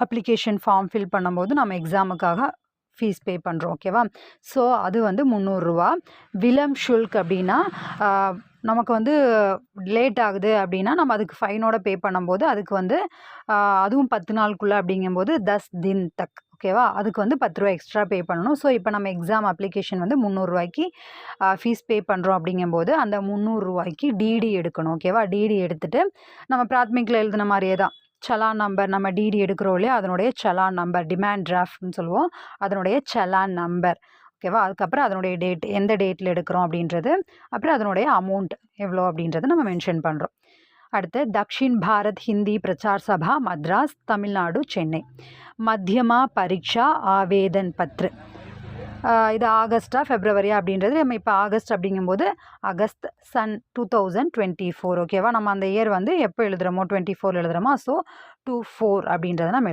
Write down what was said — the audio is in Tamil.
அப்ளிகேஷன் ஃபார்ம் ஃபில் பண்ணும்போது நம்ம எக்ஸாமுக்காக ஃபீஸ் பே பண்ணுறோம். ஓகேவா? ஸோ அது வந்து ரூ. 300. விலம் ஷுல்க் அப்படின்னா நமக்கு வந்து லேட் ஆகுது அப்படின்னா நம்ம அதுக்கு ஃபைனோட பே பண்ணும்போது அதுக்கு வந்து அதுவும் 10 நாளுக்குள்ளே அப்படிங்கும்போது 10 தின் தக். ஓகேவா? அதுக்கு வந்து ரூ. 10 எக்ஸ்ட்ரா பே பண்ணணும். ஸோ இப்போ நம்ம எக்ஸாம் அப்ளிகேஷன் வந்து ரூ. 300க்கு ஃபீஸ் பே பண்ணுறோம் அப்படிங்கும்போது அந்த ரூ. 300க்கு டிடி எடுக்கணும். ஓகேவா? டிடி எடுத்துகிட்டு நம்ம பிராத்மிக்கில் எழுதின மாதிரியே தான் சலான் நம்பர், நம்ம டிடி எடுக்கிறோம் இல்லையா, அதனுடைய சலான் நம்பர், டிமாண்ட் டிராஃப்ட்னு சொல்லுவோம், அதனுடைய சலான் நம்பர். ஓகேவா? அதுக்கப்புறம் அதனுடைய டேட், எந்த டேட்டில் எடுக்கிறோம் அப்படின்றது, அப்புறம் அதனுடைய அமௌண்ட் எவ்வளோ அப்படின்றத நம்ம மென்ஷன் பண்ணுறோம். அடுத்து தக்ஷின் பாரத் ஹிந்தி பிரச்சார் சபா மத்ராஸ் தமிழ்நாடு சென்னை மத்தியமா பரீட்சா ஆவேதன் பத்ரு. இது ஆகஸ்டா ஃபெப்ரவரியா அப்படின்றது நம்ம இப்போ ஆகஸ்ட் அப்படிங்கும்போது ஆகஸ்ட் சன் 2024. ஓகேவா? நம்ம அந்த இயர் வந்து எப்போ எழுதுகிறோமோ 24 எழுதுகிறோமோ, ஸோ 24 அப்படின்றத நம்ம